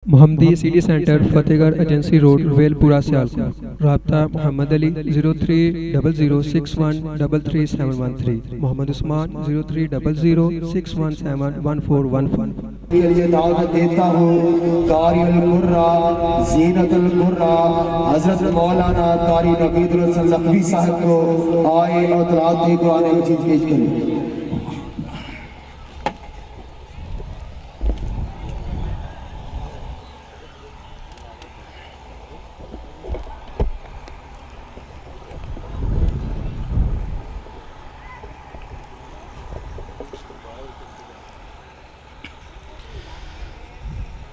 मोहम्मदी city centre Fatehgarh agency road Velpura Sialkot. राब्ता मोहम्मद अली 030061337113, मोहम्मद उस्मान 030061711415। के लिए दावत देता हूँ कारी अल-कुर्रा ज़ीनतुल कुर्रा हज़रत मौलाना कारी नकीदुल हसन नकवी साहब को आए और तिलावत कुरान मजीद पेश करें।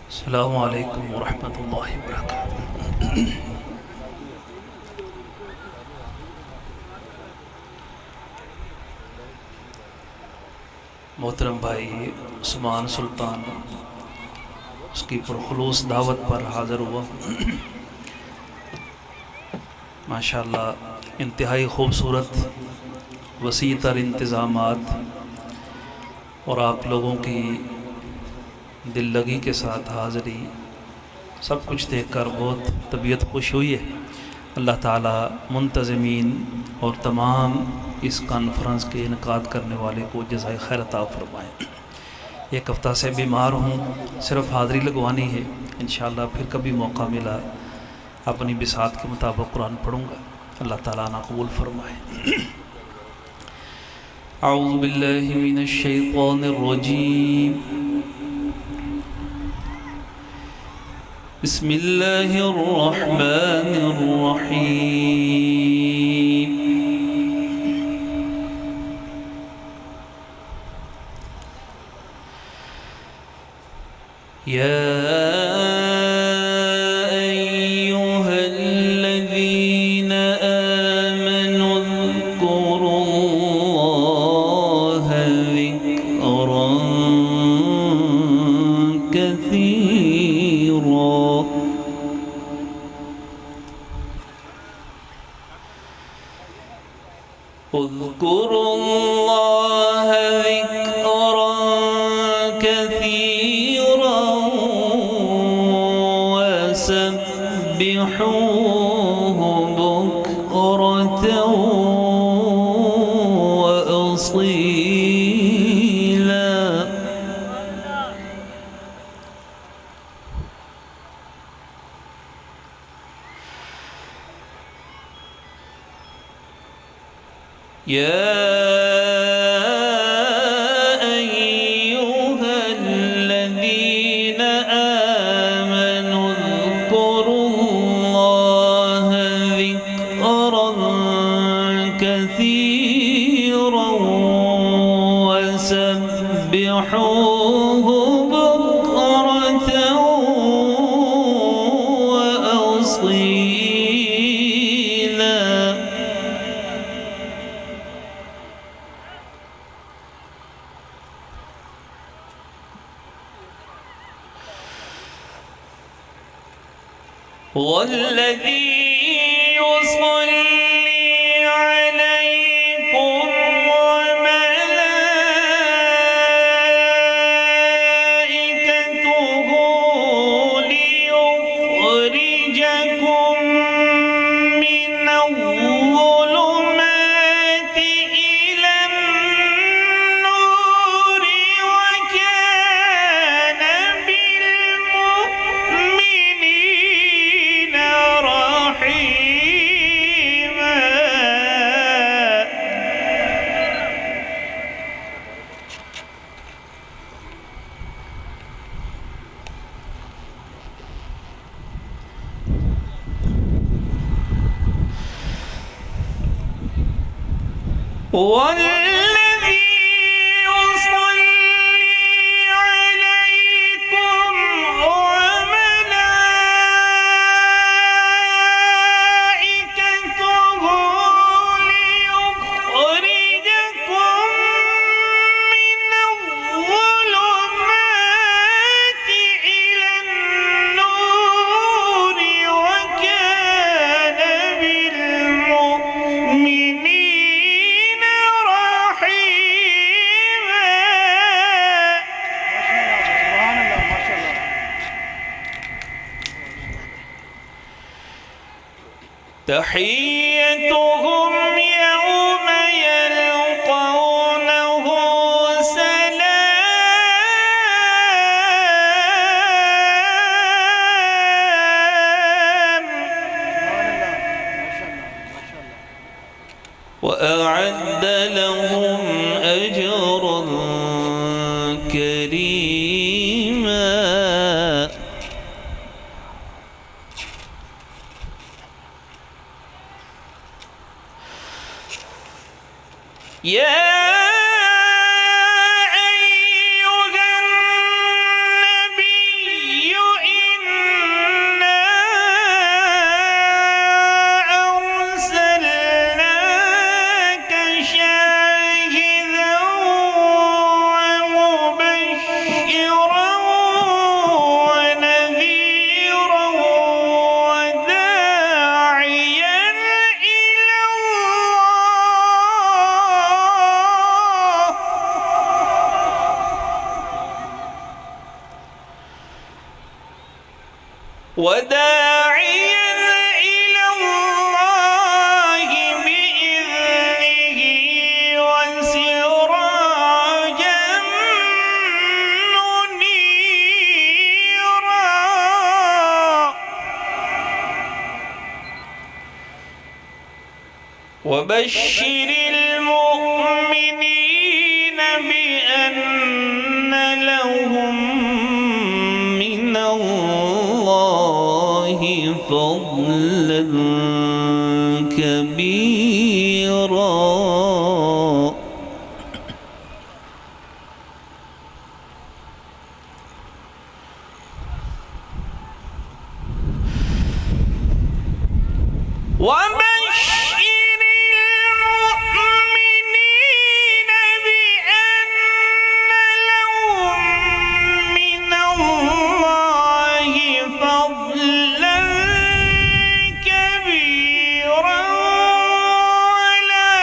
अस्सलामु अलैकुम वरहमतुल्लाहि वबरकातुहू। मोहतरम भाई उस्मान सुल्तान उसकी पुरखुलूस दावत पर हाज़िर हुआ। माशाअल्लाह इंतहाई खूबसूरत वसी तर इंतज़ामात और आप लोगों की दिल लगी के साथ हाज़िरी, सब कुछ देखकर बहुत तबीयत खुश हुई है। अल्लाह ताला मुंतज़मीन और तमाम इस कॉन्फ्रेंस के इनकाद करने वाले को जज़ाए खैर अता फरमाएँ। एक हफ़्ता से बीमार हूँ, सिर्फ़ हाज़िरी लगवानी है। इंशाअल्लाह फिर कभी मौका मिला अपनी बिसात के मुताबिक कुरान पढ़ूँगा। अल्लाह ताला ना कबूल फरमाए। अऊज़ु बिल्लाहि मिनश शैतानिर रजीम। बिस्मिल्लाहिर्रहमानिर्रहीम। या अय्युहल्लज़ीना आमनु ज़्कुरुल्लाहा ज़िक्रन कसीरा। उज़्कुरुल्लाह ज़िक्रन कसीरा वसब्बिहूहु बुक्रतन व असीला। या अय्युहल्लज़ीना आमनु ज़्कुरुल्लाहा ज़िक्रन कसीरन वसब्बिहूहु बुक्रतन व असीला। वल्लज़ी युसल्ली अलैकुम व मलाइकतुहु लियुख़रिजकुम मिनज़्ज़ुलुमाति इलन-नूरि व कान बिल-मुअ्मिनीना रहीमा। वल्लज़ी युसल्ली अलैकुम व मलाइकतुहु लियुख़रिजकुम मिनज़्ज़ुलुमाति इलन-नूरि व कान बिल-मुअ्मिनीना تحيتهم يوم يلقونه سلام وأعد لهم أجرا كريما. يا أيها النبي إنا أرسلناك شاهدا ومبشرا ونذيرا وداعيا إلى الله بإذنه وسراجا منيرا. وبشر المؤمنين بأن لهم من الله فضلا كبيرا. وبشر المؤمنين بأن لهم من الله فضلا كبيرا. ولا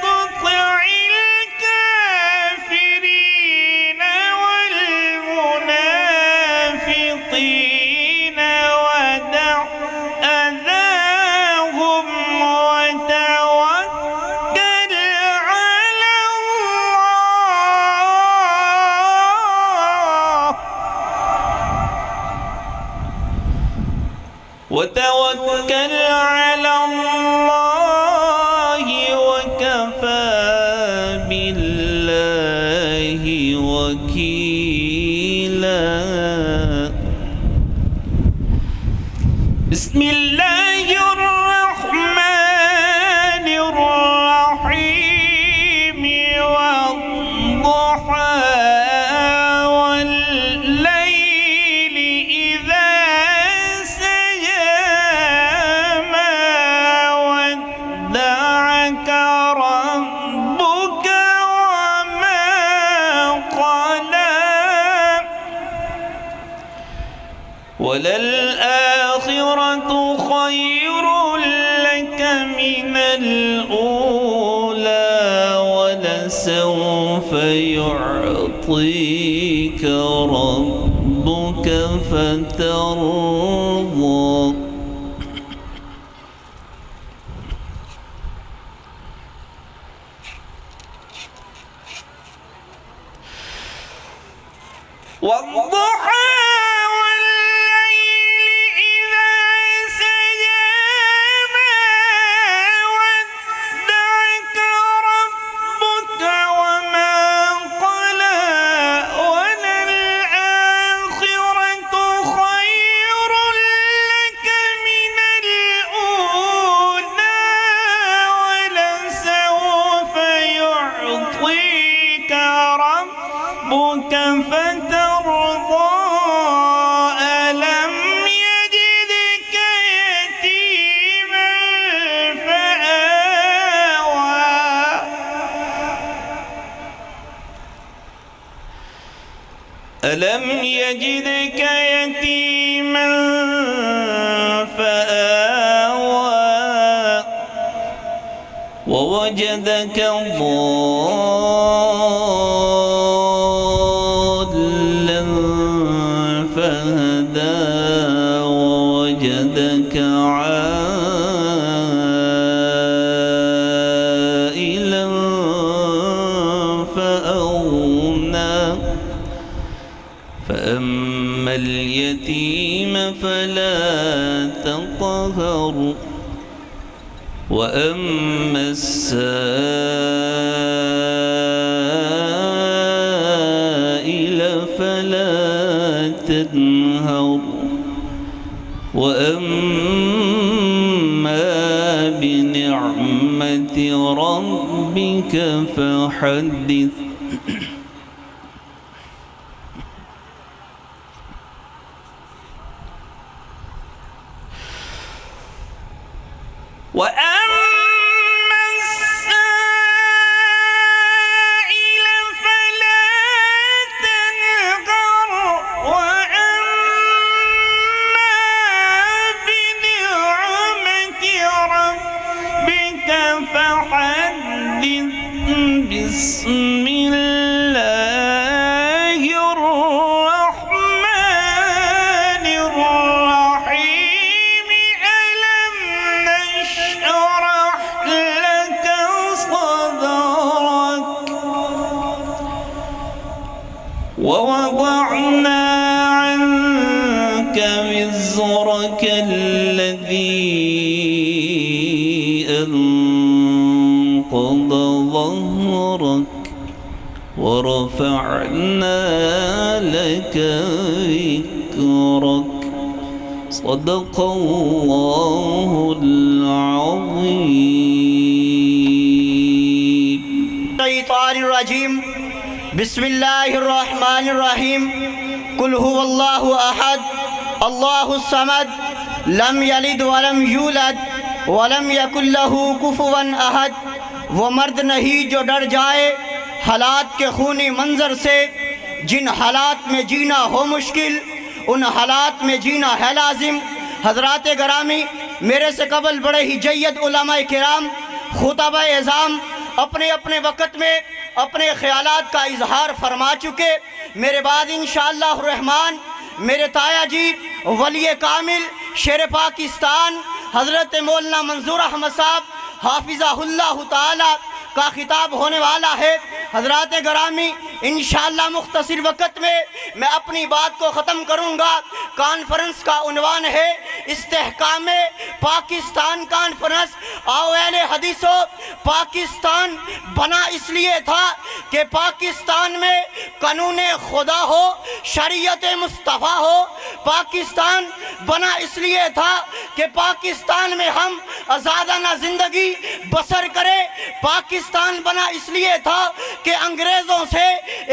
تطع الكافرين والمنافقين ودع أذاهم وتوكل على الله وكفى بالله وكيلا. بسم الله الرحمن الرحيم. والضحى والليل إذا سجى ما ودعك ربك وما قلى. وللآخرة خير لك من الأولى ولسوف يعطيك ربك فترضى. والضحى والليل إذا سجى ما ودعك ربك وما قلى. وللآخرة خير لك من الأولى ولسوف يعطيك ربك فترضى. ألم يجدك يتيما فآوى. ألم يجدك يتيما فآوى ووجدك ضالا فهدى ووجدك عائلا اليتيم فلا تقهر وأما السائل فلا تنهر وأما بنعمة ربك فحدث. وأما السائل فلا تنهر وأما بنعمة ربك فحدث. بسم الله الرحمن الرحيم. ألم نشرح لك صدرك ووضعنا عنك وزرك الذي أنقض ظهرك ورفعنا لك ذكرك. صدق الله العظيم. الشیطان الرجیم. بسم اللہ الرحمن الرحیم. قل هو اللہ احد اللہ الصمد لم یلد ولم یولد ولم یکن لہ کفوا احد. وہ مرد نہیں جو ڈر جائے حالات کے خونی منظر سے. جن حالات میں جینا ہو مشکل ان حالات میں جینا ہے لازم. حضرات گرامی، میرے سے قبل بڑے ہی جید علماء کرام خطبہ اعظام اپنے اپنے وقت میں اپنے خیالات کا اظہار فرما چکے. میرے بعد انشاءاللہ الرحمن میرے تایا جی ولی کامل شیر پاکستان حضرت مولانا منظور احمد صاحب حافظہ اللہ تعالی کا خطاب ہونے والا ہے. حضرات گرامی، انشاءاللہ مختصر وقت میں میں اپنی بات کو ختم کروں گا. کانفرنس کا عنوان ہے استحکام پاکستان کانفرنس. آؤ اہل حدیثو، پاکستان بنا اس لیے تھا کہ پاکستان میں قانون خدا ہو، شریعت مصطفیٰ ہو. پاکستان بنا اس لیے تھا کہ پاکستان میں ہم آزادانہ زندگی بسر کریں. پاکستان بنا اس لیے تھا کہ انگریزوں سے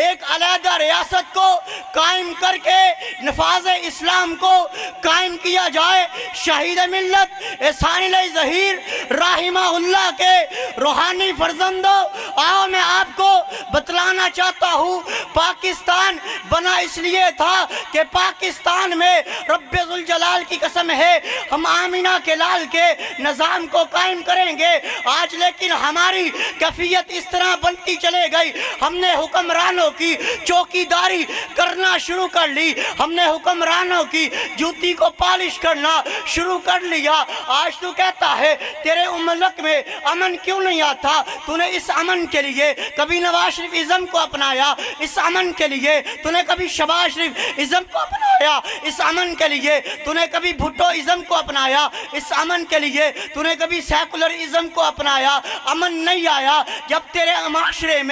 ایک علیحدہ ریاست کو قائم کر کے نفاذ اسلام کو قائم کیا جائے. شہید ملت احسان علی ظہیر رحمہ اللہ کے روحانی فرزندوں، آؤ میں آپ کو بتلانا چاہتا ہوں پاکستان بنا اس لیے تھا کہ پاکستان میں رب ذوالجلال کی قسم ہے ہم آمینہ کے لال کے نظام کو قائم کریں گے. آج لیکن ہماری کیفیت اس طرح بنتی چلے گئی. ہم نے حکمرانوں کی چوکی داری کرنا شروع کر لی. ہم نے حکمرانوں کی جوتی کو پالش کرنا شروع کر لیا. آج تو کہتا ہے تیرے ملک میں امن کیوں نہیں آتا؟ تو نے اس امن کے لیے کبھی نواز شریف ازم کو اپنایا. اس امن کے لیے تو نے کبھی شہباز شریف ازم کو اپنایا. اس امن کے لیے تو نے کبھی بھٹو ازم کو اپنایا. اس امن کے لیے تو نے کبھی سیکولر ازم کو اپنایا. امن نہیں آیا. جب تیرے معاشرے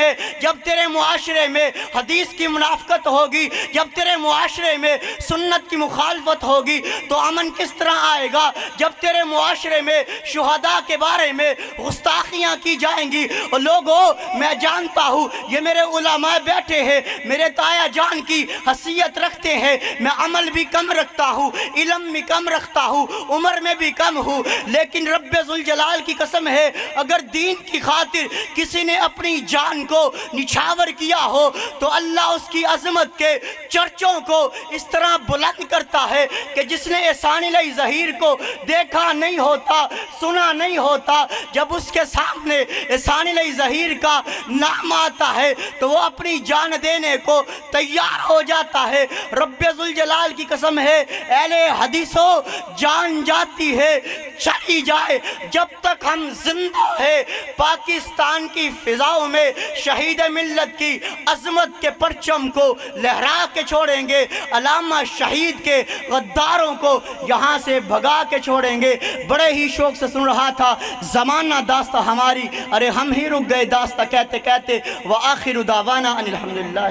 میں حدیث کی منافقت ہوگی، جب تیرے معاشرے میں سنت کی مخالفت ہوگی تو امن کس طرح آئے گا؟ جب تیرے معاشرے میں شہداء کے بارے میں گستاخیاں کی جائیں گی. اور لوگوں، میں جانتا ہوں یہ میرے علماء بیٹھے ہیں، میرے تایا جان کی حیثیت رکھتے ہیں. میں عمل بھی کم رکھتا ہوں، علم بھی کم رکھتا ہوں، عمر میں بھی کم ہوں، لیکن رب ذوالجلال کی قسم ہے اگر دین کی خاطر کسی نے اپنی جان کو نچھاور کیا ہو تو اللہ اس کی عظمت کے چرچوں کو اس طرح بلند کرتا ہے کہ جس نے احسان علی ظہیر کو دیکھا نہیں ہوتا، سنا نہیں ہوتا، جب اس کے سامنے احسان علی ظہیر کا نام آتا ہے تو وہ اپنی جان دینے کو تیار ہو جاتا ہے. رب ذوالجلال کی قسم ہے اہل حدیثوں، جان جاتی ہے چلی جائے، جب تک ہم زندہ ہے پاکستان کی فضاؤں میں شہید ملت کی عظمت کے پرچم کو لہرا کے چھوڑیں گے، علامہ شہید کے غداروں کو یہاں سے بھگا کے چھوڑیں گے۔ بڑے ہی شوق سے سن رہا تھا، زمانہ داستہ ہماری، ارے ہم ہی رک گئے داستہ کہتے کہتے۔ وآخر دعوانا ان الحمدللہ۔